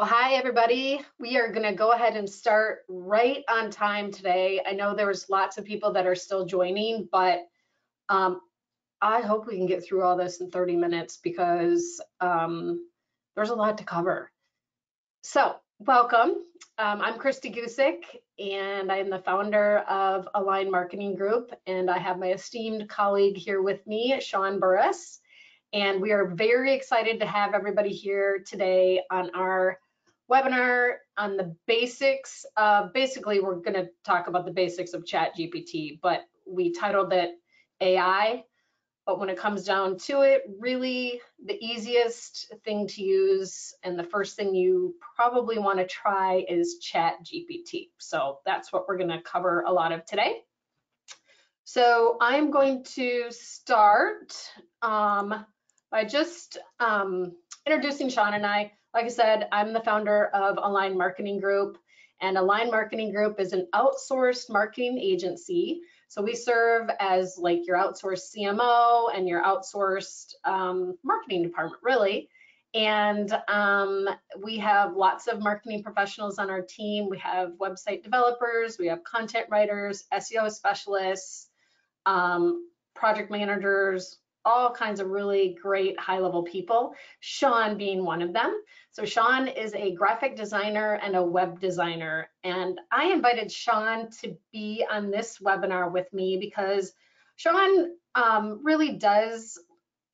Well, hi, everybody. We are going to go ahead and start right on time today. I know there's lots of people that are still joining, but I hope we can get through all this in 30 minutes because there's a lot to cover. So, welcome. I'm Christy Gusick, and I'm the founder of Align Marketing Group, and I have my esteemed colleague here with me, Sean Burris. And we are very excited to have everybody here today on our webinar on the basics. Basically, we're going to talk about the basics of ChatGPT, but we titled it AI. But when it comes down to it, really the easiest thing to use and the first thing you probably want to try is ChatGPT. So that's what we're going to cover a lot of today. So I'm going to start by just introducing Sean and I. Like I said, I'm the founder of Align Marketing Group, and Align Marketing Group is an outsourced marketing agency. So we serve as like your outsourced CMO and your outsourced marketing department, really. And we have lots of marketing professionals on our team. We have website developers, we have content writers, SEO specialists, project managers, all kinds of really great high-level people, Sean being one of them. So Sean is a graphic designer and a web designer, and I invited Sean to be on this webinar with me because Sean really does,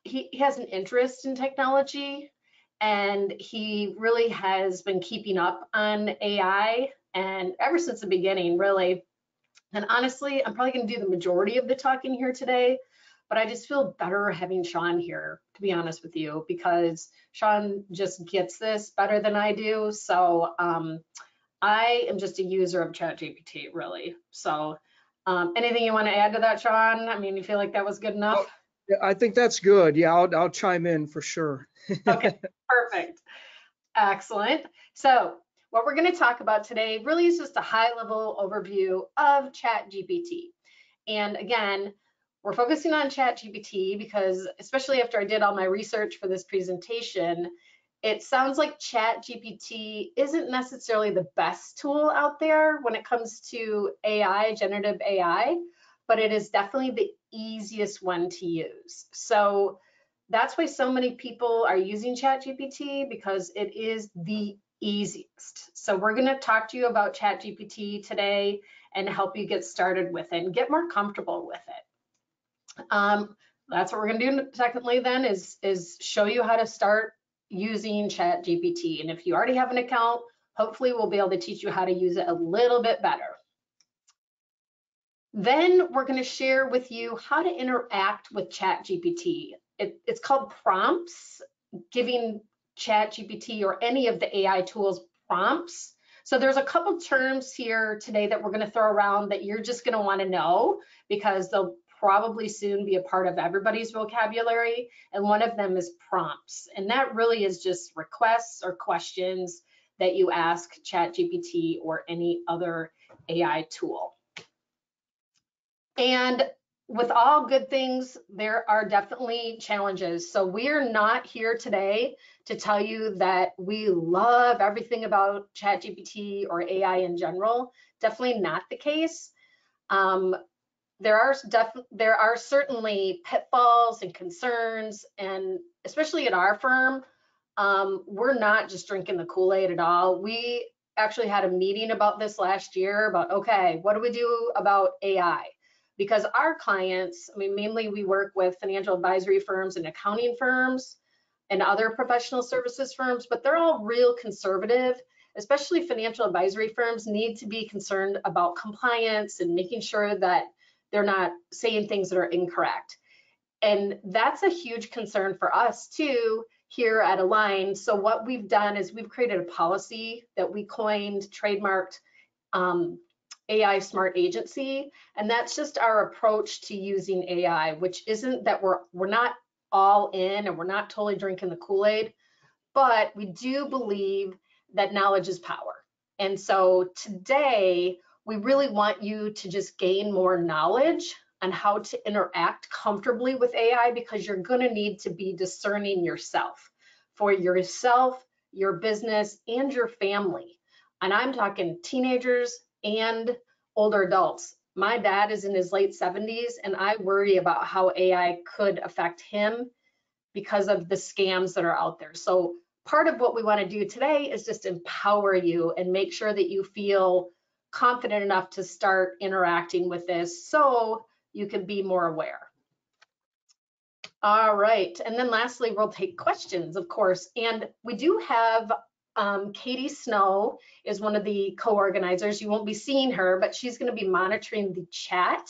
he has an interest in technology, and he really has been keeping up on AI, and ever since the beginning, really. And honestly, I'm probably going to do the majority of the talking here today, but I just feel better having Sean here, to be honest with you, because Sean just gets this better than I do. So I am just a user of ChatGPT, really. So anything you want to add to that, Sean? I mean, you feel like that was good enough? Well, yeah, I think that's good. Yeah, I'll chime in for sure. Okay, perfect. Excellent. So what we're going to talk about today really is just a high-level overview of ChatGPT. And again, we're focusing on ChatGPT because, especially after I did all my research for this presentation, it sounds like ChatGPT isn't necessarily the best tool out there when it comes to AI, generative AI, but it is definitely the easiest one to use. So that's why so many people are using ChatGPT, because it is the easiest. So we're going to talk to you about ChatGPT today and help you get started with it and get more comfortable with it. That's what we're going to do. Secondly, then is show you how to start using ChatGPT. And if you already have an account, hopefully we'll be able to teach you how to use it a little bit better. Then we're going to share with you how to interact with ChatGPT. It's called prompts, giving ChatGPT or any of the AI tools prompts. So there's a couple terms here today that we're going to throw around that you're just going to want to know because they'll probably soon be a part of everybody's vocabulary. And one of them is prompts. And that really is just requests or questions that you ask ChatGPT or any other AI tool. And with all good things, there are definitely challenges. So we're not here today to tell you that we love everything about ChatGPT or AI in general. Definitely not the case. There are certainly pitfalls and concerns, and especially at our firm, we're not just drinking the Kool-Aid at all. We actually had a meeting about this last year about, okay, what do we do about AI? Because our clients, I mean, mainly we work with financial advisory firms and accounting firms and other professional services firms, but they're all real conservative. Especially financial advisory firms need to be concerned about compliance and making sure that they're not saying things that are incorrect. And that's a huge concern for us too here at Align. So what we've done is we've created a policy that we coined, trademarked, AI Smart Agency, and that's just our approach to using AI, which isn't that we're not all in and we're not totally drinking the Kool-Aid, but we do believe that knowledge is power. And so today, we really want you to just gain more knowledge on how to interact comfortably with AI, because you're going to need to be discerning yourself. For yourself, your business, and your family. And I'm talking teenagers and older adults. My dad is in his late 70s, and I worry about how AI could affect him because of the scams that are out there. So part of what we want to do today is just empower you and make sure that you feel confident enough to start interacting with this so you can be more aware. All right, and then lastly, we'll take questions, of course. And we do have Katie Snow is one of the co-organizers. You won't be seeing her, but she's going to be monitoring the chat,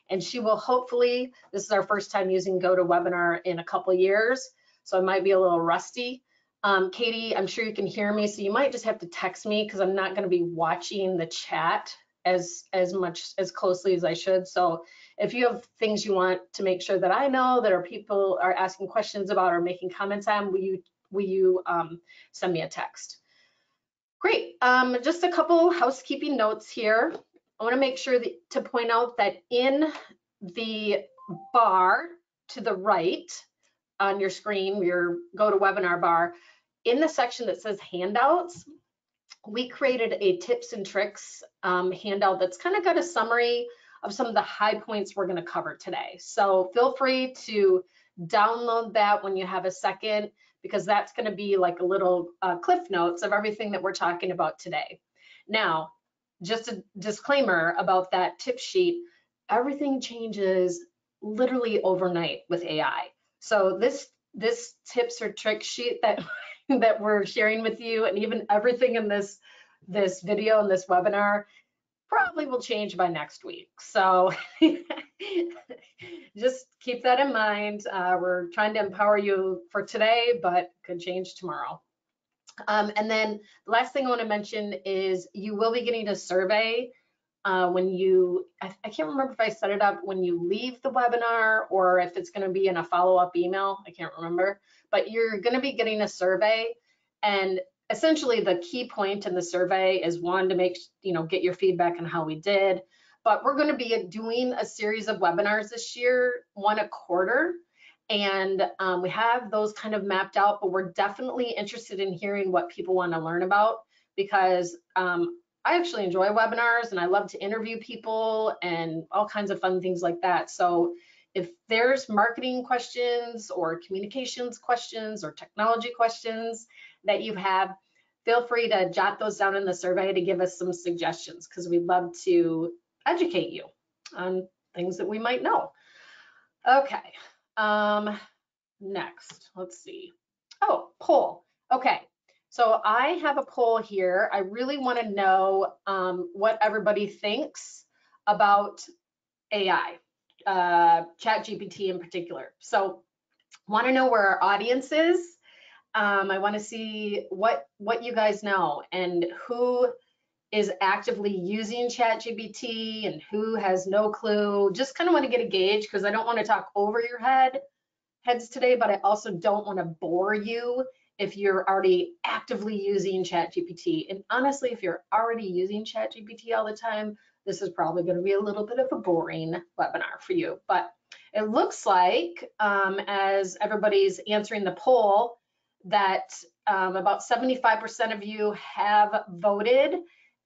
and she will hopefully, this is our first time using GoToWebinar in a couple years, so I might be a little rusty. Katie, I'm sure you can hear me, so you might just have to text me because I'm not going to be watching the chat as closely as I should. So if you have things you want to make sure that I know that our people are asking questions about or making comments on, will you send me a text? Great. Just a couple housekeeping notes here. I want to make sure to point out that in the bar to the right on your screen, your GoToWebinar bar, in the section that says handouts, we created a tips and tricks handout that's kind of got a summary of some of the high points we're going to cover today. So feel free to download that when you have a second, because that's going to be like a little cliff notes of everything that we're talking about today. Now, just a disclaimer about that tip sheet, everything changes literally overnight with AI. So this tips or trick sheet that that we're sharing with you, and even everything in this video and this webinar, probably will change by next week. So just keep that in mind. We're trying to empower you for today, but could change tomorrow. And then the last thing I want to mention is you will be getting a survey when you, I can't remember if I set it up when you leave the webinar or if it's going to be in a follow-up email. I can't remember, but you're going to be getting a survey, and essentially the key point in the survey is one, to make, get your feedback on how we did, but we're going to be doing a series of webinars this year, one a quarter, and we have those kind of mapped out, but we're definitely interested in hearing what people want to learn about, because I actually enjoy webinars and I love to interview people and all kinds of fun things like that. So if there's marketing questions or communications questions or technology questions that you have, feel free to jot those down in the survey to give us some suggestions, because we'd love to educate you on things that we might know. Okay, next, let's see. Oh, poll. Okay. So I have a poll here. I really want to know what everybody thinks about AI, ChatGPT in particular. So want to know where our audience is. I want to see what you guys know and who is actively using ChatGPT and who has no clue. Just kind of want to get a gauge, because I don't want to talk over your heads today, but I also don't want to bore you if you're already actively using ChatGPT. And honestly, if you're already using ChatGPT all the time, this is probably going to be a little bit of a boring webinar for you. But it looks like, as everybody's answering the poll, that about 75% of you have voted,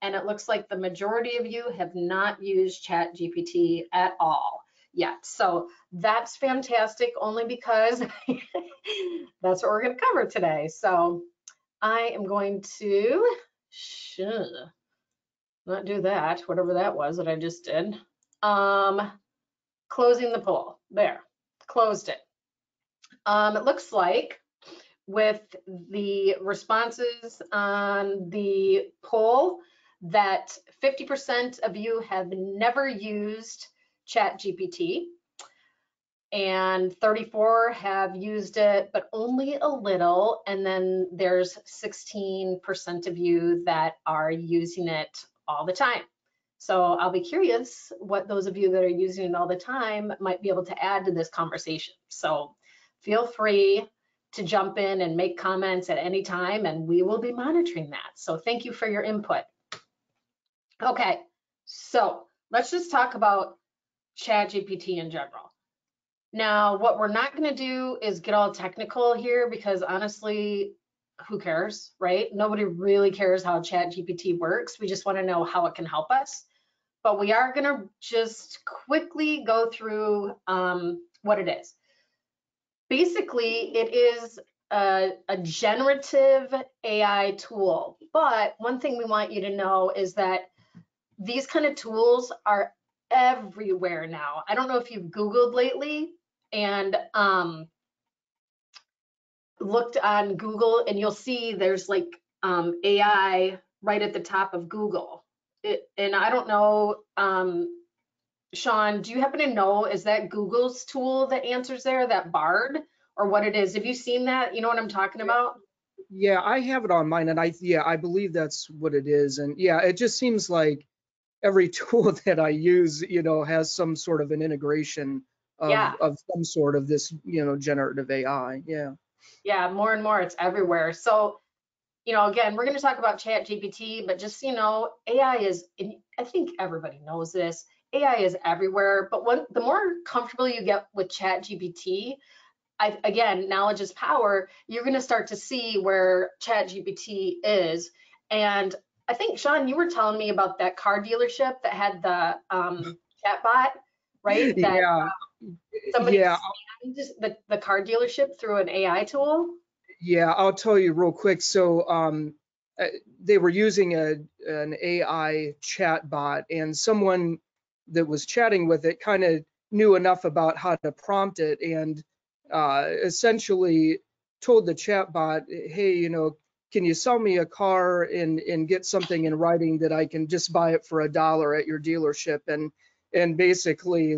and it looks like the majority of you have not used ChatGPT at all yet. So that's fantastic, only because that's what we're going to cover today. So I am going to not do that, whatever that was that I just did. Closing the poll. There, closed it. It looks like with the responses on the poll that 50% of you have never used ChatGPT, and 34 have used it, but only a little. And then there's 16% of you that are using it all the time. So I'll be curious what those of you that are using it all the time might be able to add to this conversation. So feel free to jump in and make comments at any time, and we will be monitoring that. So thank you for your input. Okay, so let's just talk about ChatGPT in general. Now, what we're not going to do is get all technical here, because honestly, who cares, right? Nobody really cares how ChatGPT works. We just want to know how it can help us. But we are going to just quickly go through what it is. Basically, it is a generative AI tool. But one thing we want you to know is that these kind of tools are everywhere now. I don't know if you've Googled lately and looked on Google, and you'll see there's like AI right at the top of Google. And I don't know, Sean, do you happen to know, is that Google's tool that answers there, that Bard, or what it is? Have you seen that? You know what I'm talking about? Yeah, I have it on mine, and I believe that's what it is. And yeah, it just seems like every tool that I use, has some sort of an integration Yeah, of some sort of this, generative AI. Yeah. yeah, more and more, it's everywhere. So, again, we're going to talk about Chat GPT, but just so you know, AI is, and I think everybody knows this, AI is everywhere. But the more comfortable you get with Chat GPT, again, knowledge is power, you're going to start to see where Chat GPT is. And I think, Sean, you were telling me about that car dealership that had the chat bot, right? That Yeah. somebody Yeah. scanned the car dealership through an AI tool. Yeah, I'll tell you real quick. So, they were using an AI chat bot, and someone that was chatting with it kind of knew enough about how to prompt it, and essentially told the chat bot, "Hey, can you sell me a car and get something in writing that I can just buy it for $1 at your dealership?" And basically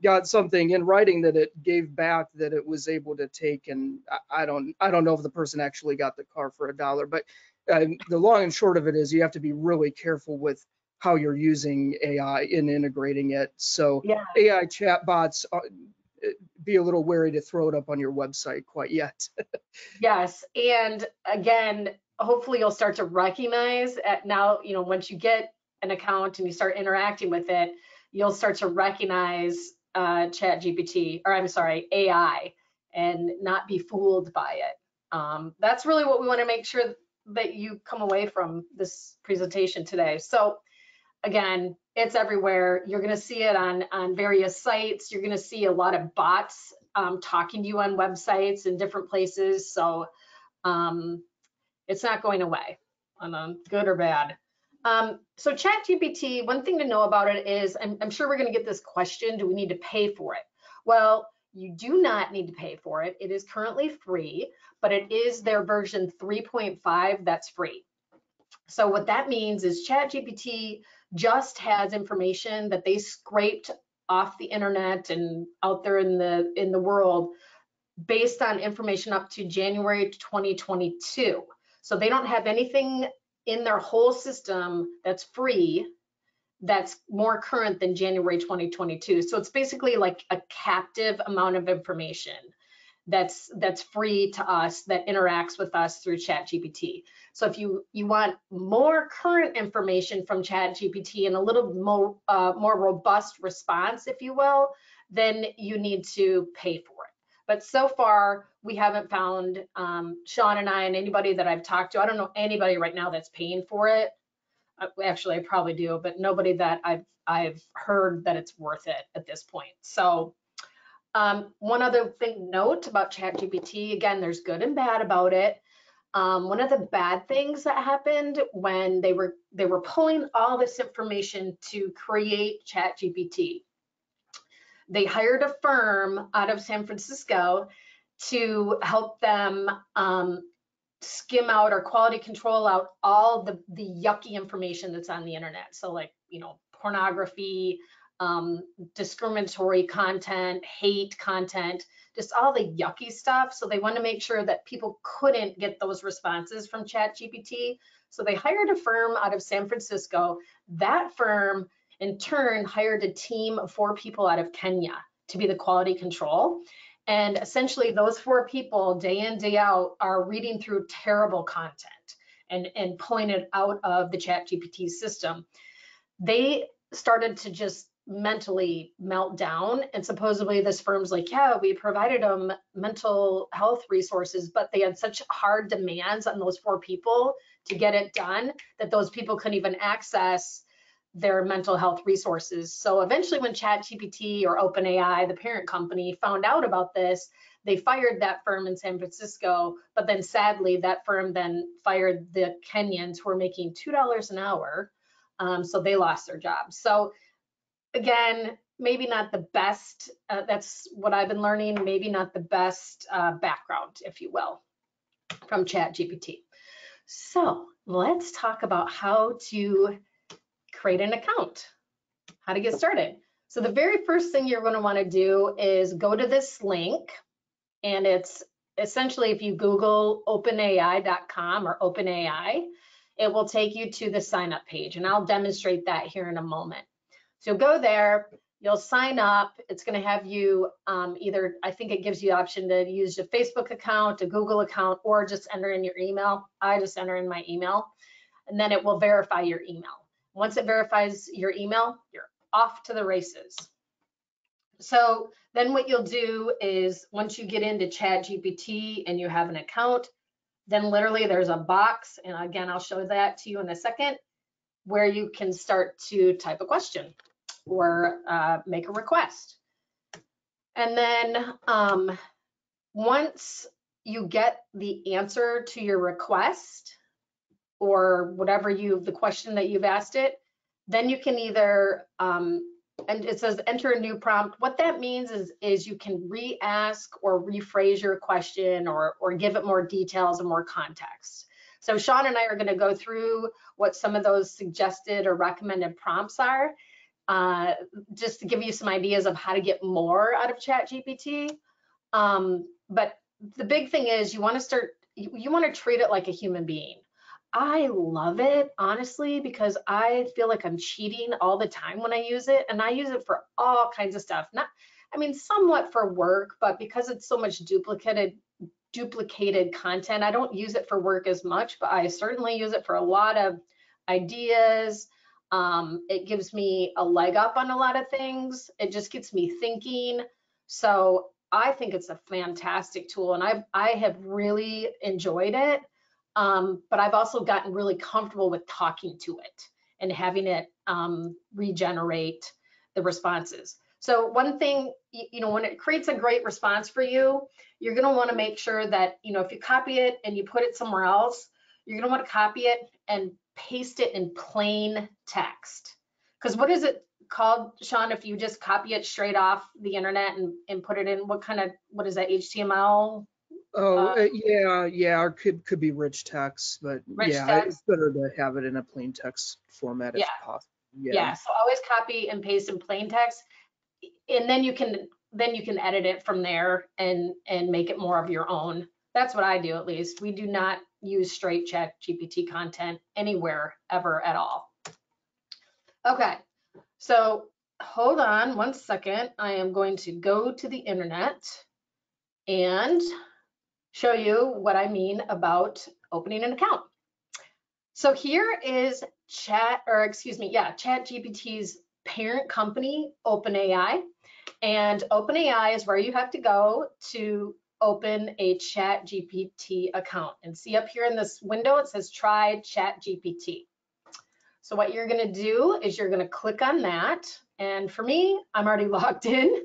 got something in writing that it gave back that it was able to take. And I don't know if the person actually got the car for $1, but the long and short of it is you have to be really careful with how you're using AI and integrating it. So Yeah. AI chatbots, be a little wary to throw it up on your website quite yet. Yes. And again, hopefully you'll start to recognize now, once you get an account and you start interacting with it, you'll start to recognize Chat GPT, or I'm sorry, AI, and not be fooled by it. That's really what we want to make sure that you come away from this presentation today. So again, it's everywhere. You're going to see it on various sites. You're going to see a lot of bots talking to you on websites and different places. So it's not going away, good or bad. So ChatGPT, one thing to know about it is, I'm sure we're going to get this question, do we need to pay for it? Well, you do not need to pay for it. It is currently free, but it is their version 3.5 that's free. So what that means is ChatGPT just has information that they scraped off the internet and out there in the world based on information up to January 2022. So they don't have anything in their whole system that's free that's more current than January 2022. So it's basically like a captive amount of information that's free to us, that interacts with us through ChatGPT. So if you want more current information from ChatGPT and a little more robust response, if you will, then you need to pay for it. But so far, we haven't found, Sean and I and anybody that I've talked to, I don't know anybody right now that's paying for it. Actually, I probably do, but nobody that I've heard that it's worth it at this point. So one other thing note about ChatGPT, again, there's good and bad about it. One of the bad things that happened when they were pulling all this information to create ChatGPT, they hired a firm out of San Francisco to help them skim out or quality control out all the yucky information that's on the internet. So like, pornography, discriminatory content, hate content, just all the yucky stuff. So they want to make sure that people couldn't get those responses from ChatGPT. So they hired a firm out of San Francisco. That firm in turn hired a team of 4 people out of Kenya to be the quality control. And essentially those 4 people day in, day out are reading through terrible content and pulling it out of the ChatGPT system. They started to just mentally melt down. And supposedly this firm's like, yeah, we provided them mental health resources, but they had such hard demands on those 4 people to get it done that those people couldn't even access their mental health resources. So eventually when ChatGPT or OpenAI, the parent company, found out about this, they fired that firm in San Francisco, but then sadly that firm then fired the Kenyans who were making $2 an hour. So they lost their jobs. So again, maybe not the best, that's what I've been learning, maybe not the best background, if you will, from ChatGPT. So let's talk about how to create an account, how to get started. So the very first thing you're going to want to do is go to this link, and it's essentially, if you Google openai.com or OpenAI, it will take you to the sign up page, and I'll demonstrate that here in a moment. So you'll go there, you'll sign up. It's going to have you either, I think it gives you the option to use your Facebook account, a Google account, or just enter in your email. I just enter in my email, and then it will verify your email. Once it verifies your email, you're off to the races. So then what you'll do is once you get into ChatGPT and you have an account, then literally there's a box, and again, I'll show that to you in a second, where you can start to type a question or make a request. And then once you get the answer to your request or whatever the question that you've asked it, then you can either, and it says enter a new prompt. What that means is you can re-ask or rephrase your question or give it more details and more context. So Sean and I are going to go through what some of those suggested or recommended prompts are, just to give you some ideas of how to get more out of ChatGPT. But the big thing is you want to treat it like a human being. I love it, honestly, because I feel like I'm cheating all the time when I use it, and I use it for all kinds of stuff. Not, I mean, somewhat for work, but because it's so much duplicated content, I don't use it for work as much, but I certainly use it for a lot of ideas. It gives me a leg up on a lot of things. It just gets me thinking. So I think it's a fantastic tool, and I have really enjoyed it. But I've also gotten really comfortable with talking to it and having it regenerate the responses. So one thing, when it creates a great response for you, you're going to want to make sure that, if you copy it and you put it somewhere else, you're going to want to copy it and paste it in plain text. Because what is it called, Sean, if you just copy it straight off the internet and put it in, what is that, HTML? Yeah, or could be rich text, but Rich yeah, text. it's better to have it in a plain text format if possible. Yeah, so always copy and paste in plain text, and then you can edit it from there and make it more of your own. That's what I do, at least. We do not use straight ChatGPT content anywhere ever at all. Okay, so hold on one second. I am going to go to the internet and show you what I mean about opening an account. So here is ChatGPT's parent company, OpenAI. And OpenAI is where you have to go to open a ChatGPT account. And see up here in this window, it says try ChatGPT. So what you're going to do is you're going to click on that. And for me, I'm already logged in.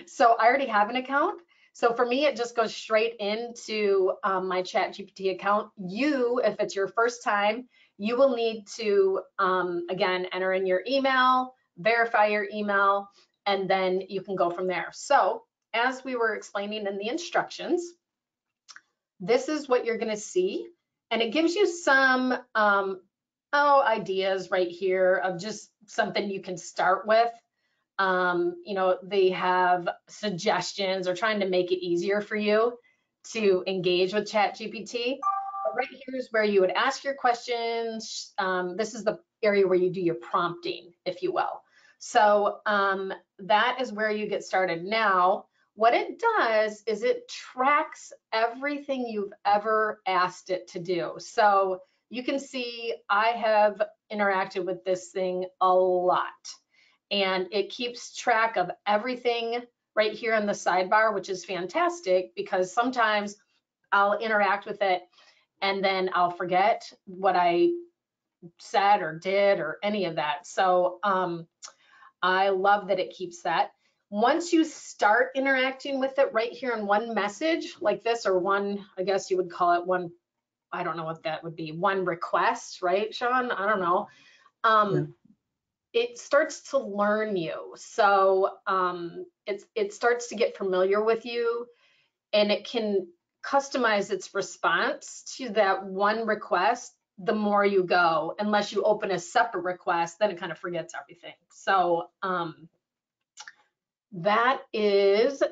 So I already have an account. So for me, it just goes straight into my ChatGPT account. If it's your first time, you will need to, again, enter in your email, verify your email, and then you can go from there. So as we were explaining in the instructions, this is what you're going to see. And it gives you some ideas right here of just something you can start with. They have suggestions or trying to make it easier for you to engage with ChatGPT. But right here is where you would ask your questions. This is the area where you do your prompting, if you will. So that is where you get started. Now, what it does is it tracks everything you've ever asked it to do. So you can see I have interacted with this thing a lot. and it keeps track of everything right here in the sidebar, which is fantastic because sometimes I'll interact with it and then I'll forget what I said or did or any of that. So I love that it keeps that. Once you start interacting with it right here in one message like this, or one, I guess you would call it one, I don't know what that would be, one request, right, Sean? I don't know. Yeah. It starts to learn you. So it starts to get familiar with you, and it can customize its response to that one request the more you go, unless you open a separate request, then it kind of forgets everything. So that is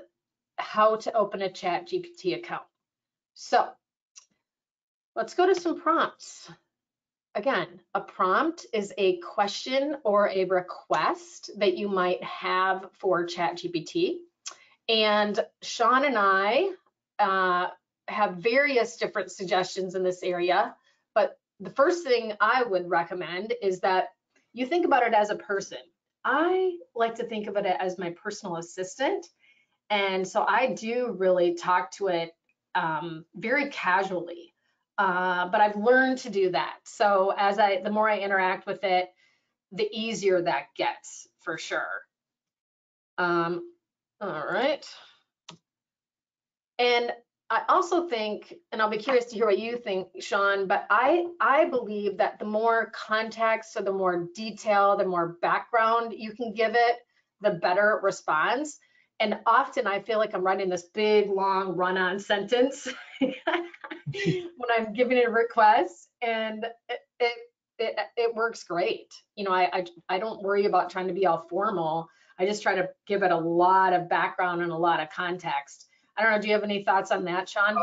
how to open a Chat GPT account. So let's go to some prompts. Again, a prompt is a question or a request that you might have for ChatGPT. And Sean and I have various different suggestions in this area, but the first thing I would recommend is that you think about it as a person. I like to think of it as my personal assistant. And so I do really talk to it very casually. But I've learned to do that. So the more I interact with it, the easier that gets for sure. All right. And I also think, and I'll be curious to hear what you think, Sean, but I believe that the more context or the more detail, the more background you can give it, the better it responds. And often I feel like I'm writing this big, long run-on sentence when I'm giving it a request, and it works great. You know, I don't worry about trying to be all formal. I just try to give it a lot of background and a lot of context. I don't know, do you have any thoughts on that, Sean?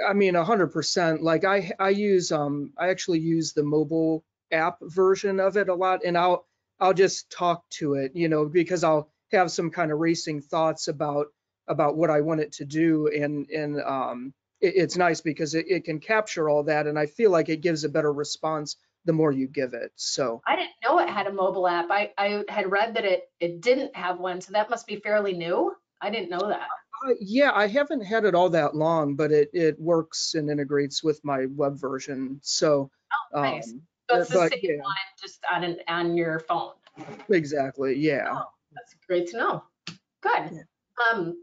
I mean, 100%. Like I actually use the mobile app version of it a lot, and I'll just talk to it, because I'll have some kind of racing thoughts about what I want it to do, and it's nice because it can capture all that, and I feel like it gives a better response the more you give it. So I didn't know it had a mobile app. I had read that it didn't have one, so that must be fairly new. I didn't know that. yeah, I haven't had it all that long, but it works and integrates with my web version. So, Nice. So it's the but same yeah, one, just on your phone. exactly. Yeah. Oh, that's great to know. Good. Yeah. Um,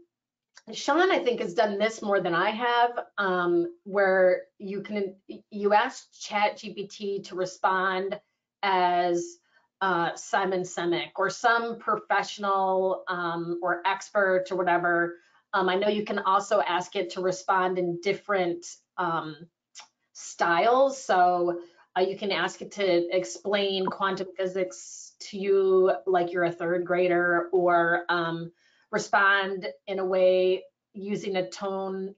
Sean, I think, has done this more than I have, where you ask ChatGPT to respond as Simon Sinek or some professional or expert or whatever. I know you can also ask it to respond in different styles. So you can ask it to explain quantum physics to you like you're a third grader, or respond in a way using a tone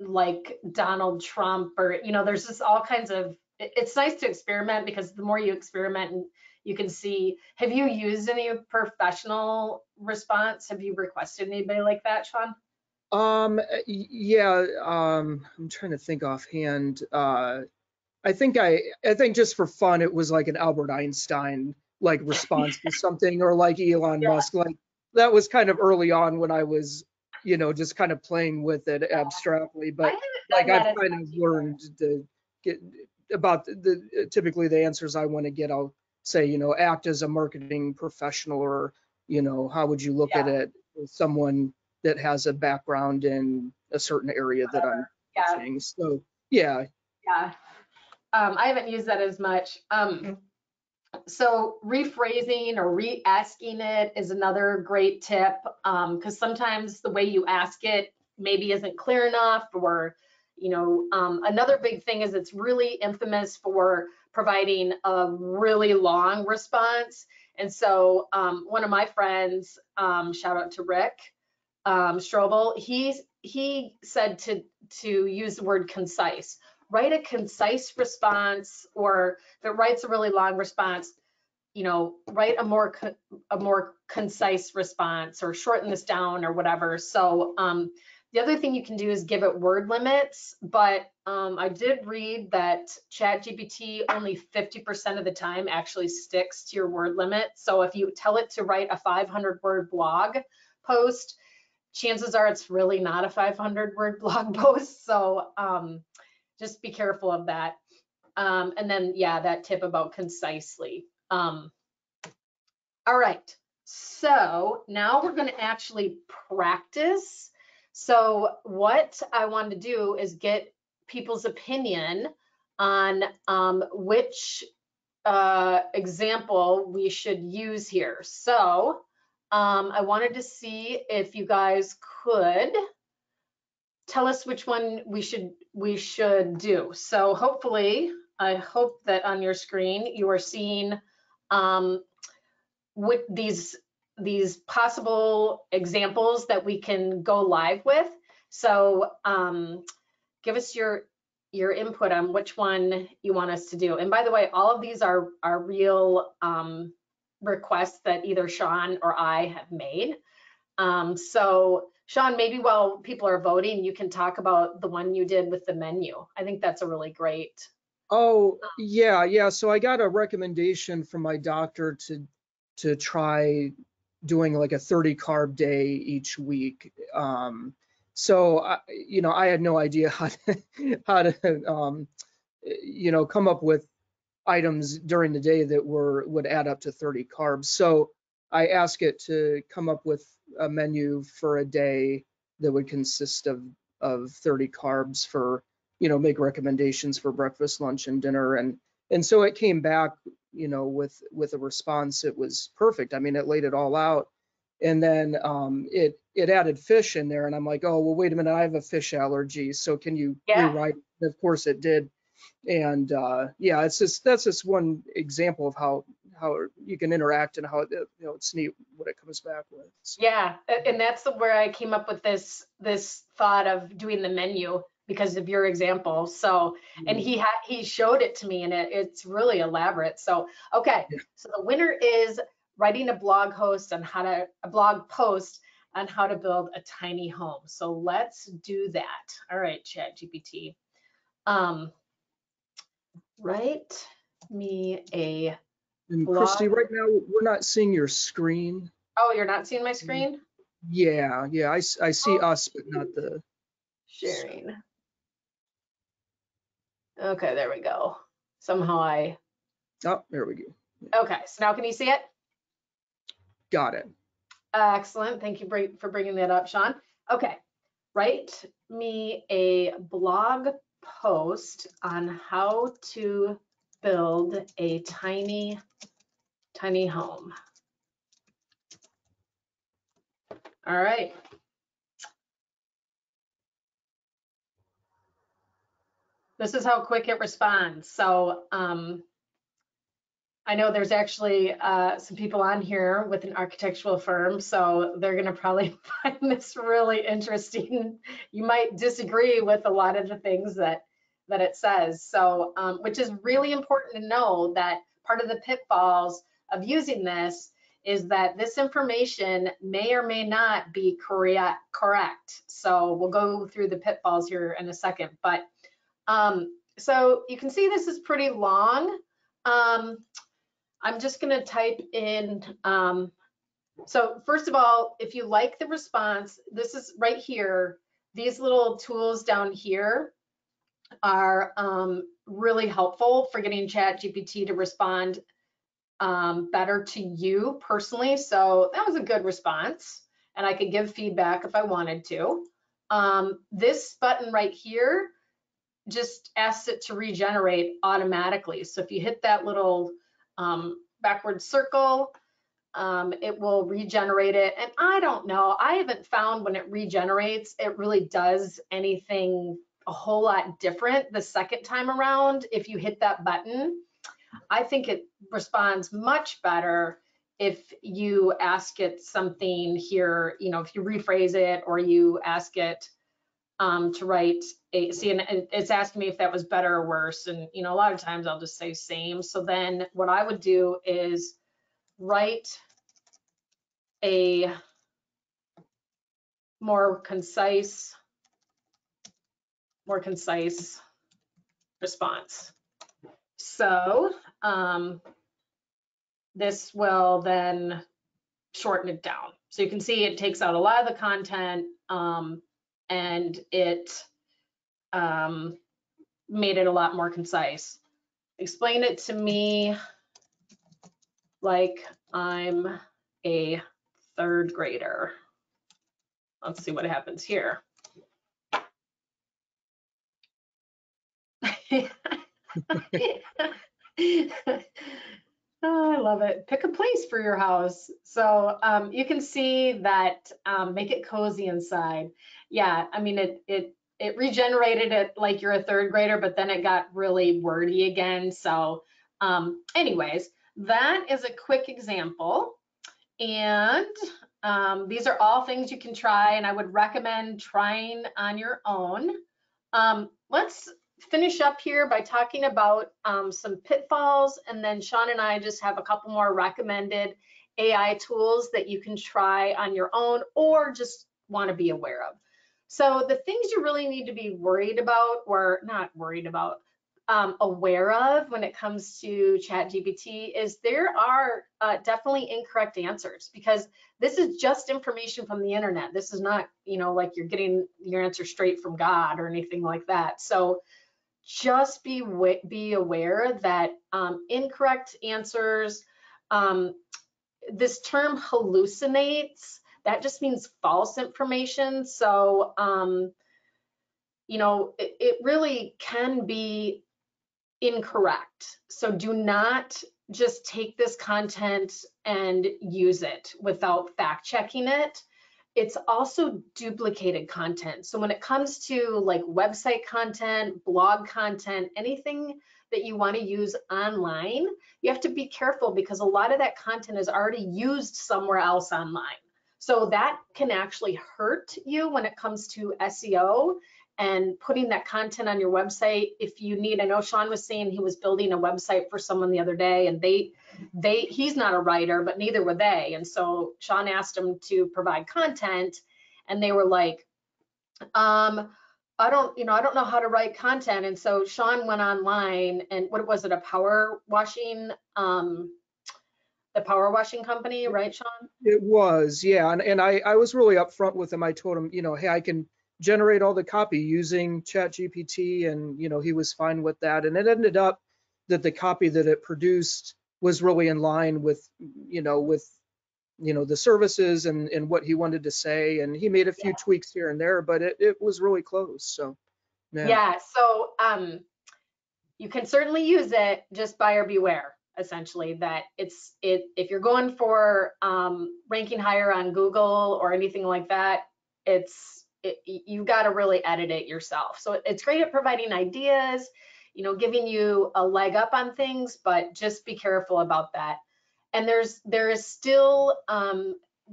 like Donald Trump, or, there's just all kinds of, it's nice to experiment because the more you experiment and you can see, have you used any professional response? Have you requested anybody like that, Sean? Yeah, I'm trying to think offhand. I think just for fun, it was like an Albert Einstein like response to something, or like Elon Yeah, Musk. Like that was kind of early on when I was, just kind of playing with it abstractly. I But haven't like done that I've as kind much of either. learned to get about typically the answers I want to get. I'll say, act as a marketing professional, or, how would you look at Yeah, it with someone that has a background in a certain area that I'm whatever. Yeah, teaching. So yeah. yeah. I haven't used that as much. So rephrasing or re-asking it is another great tip, because sometimes the way you ask it maybe isn't clear enough, or, another big thing is it's really infamous for providing a really long response. And so one of my friends, shout out to Rick Strobel, he said to use the word concise. Write a concise response, or if it writes a really long response, write a more concise response, or shorten this down or whatever. So The other thing you can do is give it word limits, but I did read that ChatGPT only 50% of the time actually sticks to your word limit. So if you tell it to write a 500-word blog post, chances are it's really not a 500-word blog post. So just be careful of that. And then, yeah, that tip about concisely. All right, so now we're going to actually practice. So what I want to do is get people's opinion on which example we should use here. So I wanted to see if you guys could tell us which one we should do. So hopefully, I hope that on your screen you are seeing with these possible examples that we can go live with. So give us your input on which one you want us to do. And by the way, all of these are real requests that either Sean or I have made. So Sean, maybe while people are voting, you can talk about the one you did with the menu. I think that's a really great. Oh, yeah. So I got a recommendation from my doctor to try doing like a 30 carb day each week. So I had no idea how to come up with items during the day that would add up to 30 carbs. So I asked it to come up with a menu for a day that would consist of 30 carbs for, make recommendations for breakfast, lunch, and dinner. And so it came back, with a response. It was perfect. I mean, it laid it all out. And then it added fish in there, and I'm like, oh, well, wait a minute, I have a fish allergy, so can you Yeah. rewrite it? And of course it did. And yeah, that's just one example of how you can interact and how it's neat what it comes back with. So, Yeah, and that's where I came up with this thought of doing the menu because of your example. So, and yeah. he showed it to me, and it's really elaborate. So, okay, so the winner is writing a blog post on how to build a tiny home. So let's do that. All right, ChatGPT, write me a And Christy, blog. right now we're not seeing your screen. Oh, you're not seeing my screen? Yeah, I see Oh, us, but not the. sharing. Okay, there we go. Somehow Oh, there we go. okay, so now can you see it? Got it. Excellent. Thank you for bringing that up, Sean. Okay, write me a blog post on how to build a tiny home. All right. This is how quick it responds. So I know there's actually some people on here with an architectural firm, so they're going to probably find this really interesting. You might disagree with a lot of the things that it says. So, which is really important to know that part of the pitfalls of using this is that this information may or may not be correct. So we'll go through the pitfalls here in a second. But so you can see this is pretty long. I'm just going to type in, so first of all, if you like the response, this is right here. These little tools down here are really helpful for getting ChatGPT to respond better to you personally. So that was a good response, and I could give feedback if I wanted to. This button right here just asks it to regenerate automatically. So if you hit that little backward circle, it will regenerate it. And I don't know, I haven't found when it regenerates, it really does anything a whole lot different the second time around. If you hit that button, I think it responds much better if you ask it something here, if you rephrase it or you ask it to write and it's asking me if that was better or worse. And, a lot of times I'll just say same. So then what I would do is write a more concise response. So this will then shorten it down. So you can see it takes out a lot of the content and it made it a lot more concise. Explain it to me like I'm a third grader. Let's see what happens here. Oh, I love it. Pick a place for your house. So you can see that make it cozy inside. Yeah, I mean it regenerated it like you're a third grader, but then it got really wordy again. So anyways, that is a quick example. And these are all things you can try, and I would recommend trying on your own. Let's finish up here by talking about some pitfalls, and then Sean and I just have a couple more recommended AI tools that you can try on your own or just want to be aware of. So the things you really need to be worried about, or not worried about, aware of when it comes to ChatGPT is there are definitely incorrect answers, because this is just information from the internet. This is not, you know, like you're getting your answer straight from God or anything like that. So just be aware that incorrect answers, this term hallucinates, that just means false information. So, you know, it really can be incorrect. So do not just take this content and use it without fact checking it. It's also duplicated content. So when it comes to like website content, blog content, anything that you want to use online, you have to be careful because a lot of that content is already used somewhere else online. So that can actually hurt you when it comes to SEO and putting that content on your website. If you need, I know Sean was saying he was building a website for someone the other day, and he's not a writer, but neither were they. And so Sean asked him to provide content, and they were like, I don't know how to write content. And so Sean went online, and what was it, the power washing company, right, Sean? It was, yeah. And I was really upfront with him. I told him, you know, hey, I can generate all the copy using ChatGPT, and, you know, he was fine with that. And it ended up that the copy that it produced was really in line with the services and what he wanted to say. And he made a few tweaks here and there, but it was really close. So, yeah. Yeah, so you can certainly use it, just buyer beware, essentially, that if you're going for ranking higher on Google or anything like that, you've got to really edit it yourself. So it's great at providing ideas, you know, giving you a leg up on things, but just be careful about that. And there is still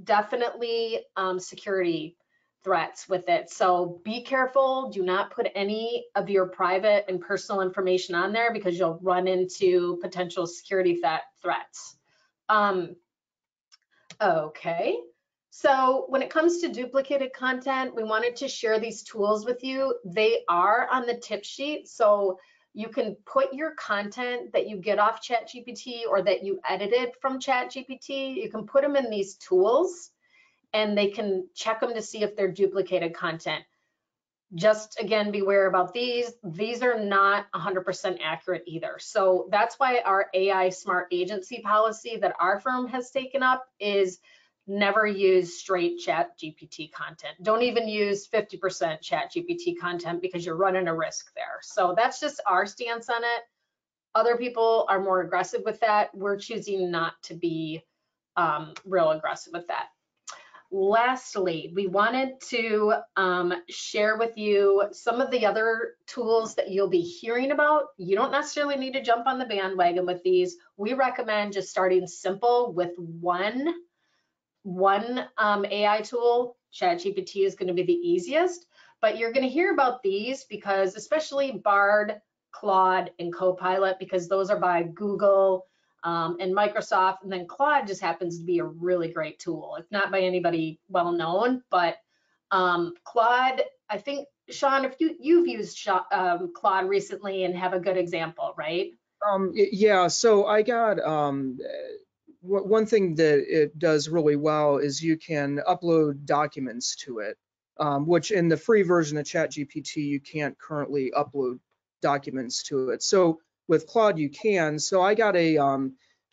definitely security threats with it. So be careful. Do not put any of your private and personal information on there, because you'll run into potential security threats. Okay. So when it comes to duplicated content, we wanted to share these tools with you. They are on the tip sheet. So you can put your content that you get off ChatGPT or that you edited from ChatGPT, you can put them in these tools, and they can check them to see if they're duplicated content. Just again, beware about these. These are not 100% accurate either. So that's why our AI smart agency policy that our firm has taken up is never use straight ChatGPT content. Don't even use 50% ChatGPT content, because you're running a risk there. So that's just our stance on it. Other people are more aggressive with that. We're choosing not to be real aggressive with that. Lastly, we wanted to share with you some of the other tools that you'll be hearing about. You don't necessarily need to jump on the bandwagon with these. We recommend just starting simple with one AI tool. ChatGPT is going to be the easiest, but you're going to hear about these because, especially Bard, Claude, and Copilot, because those are by Google and Microsoft, and then Claude just happens to be a really great tool. It's not by anybody well known, but Claude, I think, Sean, if you've used Claude recently and have a good example, right? Yeah, so I got one thing that it does really well is you can upload documents to it, which in the free version of ChatGPT, you can't currently upload documents to it. So with Claude, you can. So I got a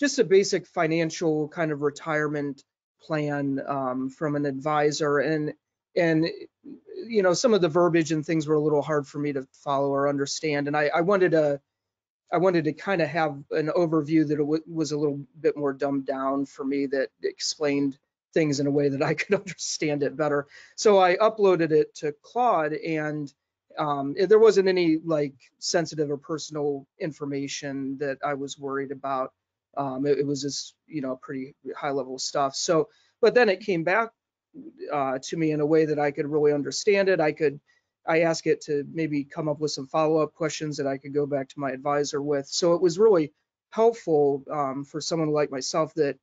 just a basic financial kind of retirement plan from an advisor, and some of the verbiage and things were a little hard for me to follow or understand, and I wanted to kind of have an overview that was a little bit more dumbed down for me, that explained things in a way that I could understand it better. So I uploaded it to Claude, and there wasn't any like sensitive or personal information that I was worried about. It was just, pretty high level stuff. So, but then it came back to me in a way that I could really understand it. I asked it to maybe come up with some follow-up questions that I could go back to my advisor with. So it was really helpful for someone like myself that,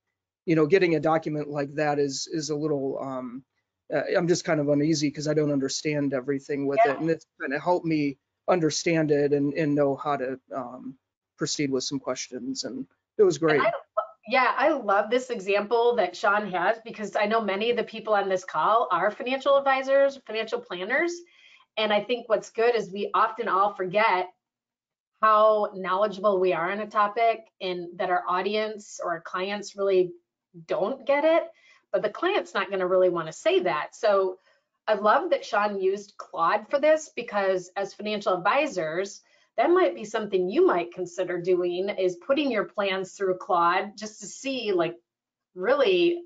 getting a document like that is a little, I'm just kind of uneasy because I don't understand everything with it. Yeah. And it's kind of helped me understand it and know how to proceed with some questions. And it was And great. yeah, I love this example that Sean has, because I know many of the people on this call are financial advisors, financial planners. And I think what's good is we often all forget how knowledgeable we are on a topic, and that our audience or our clients really don't get it, but the client's not going to really want to say that. So I love that Sean used Claude for this, because as financial advisors, that might be something you might consider doing, is putting your plans through Claude just to see, like, really,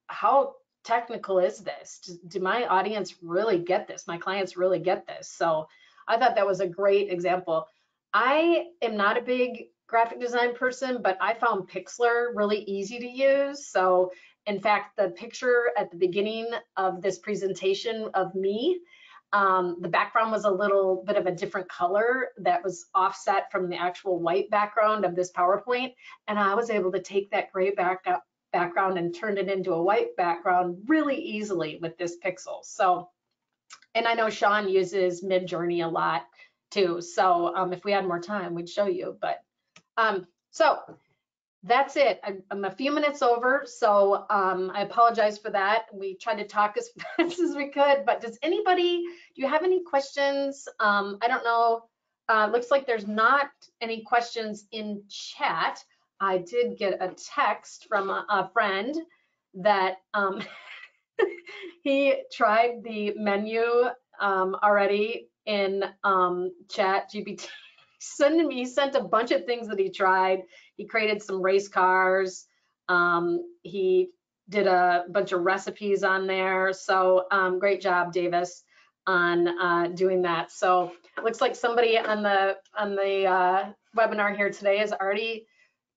how technical is this? Do my audience really get this? My clients really get this? So I thought that was a great example. I am not a big graphic design person, but I found Pixlr really easy to use. So in fact, the picture at the beginning of this presentation of me, the background was a little bit of a different color that was offset from the actual white background of this PowerPoint. And I was able to take that gray background and turn it into a white background really easily with this pixel. So, and I know Sean uses Midjourney a lot too. So if we had more time, we'd show you. But so that's it. I'm a few minutes over, so I apologize for that. We tried to talk as fast as we could, but do you have any questions? I don't know. Looks like there's not any questions in chat. I did get a text from a friend that he tried the menu already in chat GPT. He sent a bunch of things that he tried. He created some race cars. He did a bunch of recipes on there. So great job, Davis, on doing that. So it looks like somebody on the webinar here today is already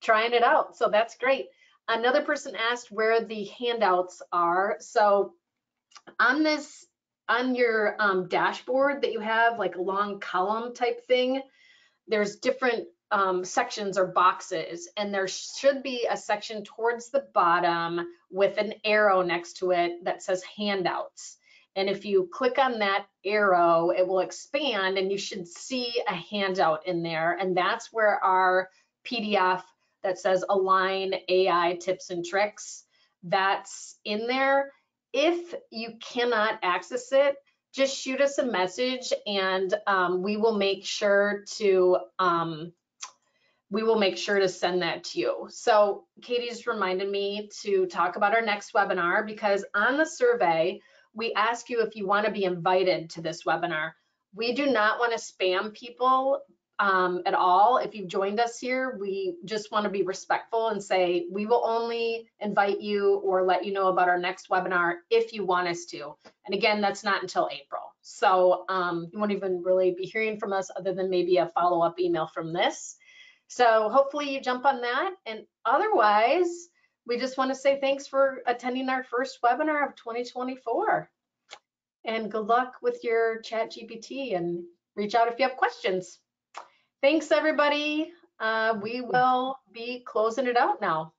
trying it out. So that's great. Another person asked where the handouts are. So on your dashboard that you have, like a long column type thing, there's different sections or boxes, and there should be a section towards the bottom with an arrow next to it that says handouts. And if you click on that arrow, it will expand and you should see a handout in there. And that's where our PDF that says Align AI Tips and Tricks, that's in there. If you cannot access it, just shoot us a message, and we will make sure to send that to you. So Katie's reminded me to talk about our next webinar, because on the survey, we ask you if you want to be invited to this webinar. We do not want to spam people at all. If you've joined us here, we just want to be respectful and say we will only invite you or let you know about our next webinar if you want us to. And again, that's not until April. So you won't even really be hearing from us other than maybe a follow-up email from this. So hopefully you jump on that. And otherwise, we just want to say thanks for attending our first webinar of 2024. And good luck with your chat GPT, and reach out if you have questions. Thanks, everybody. We will be closing it out now.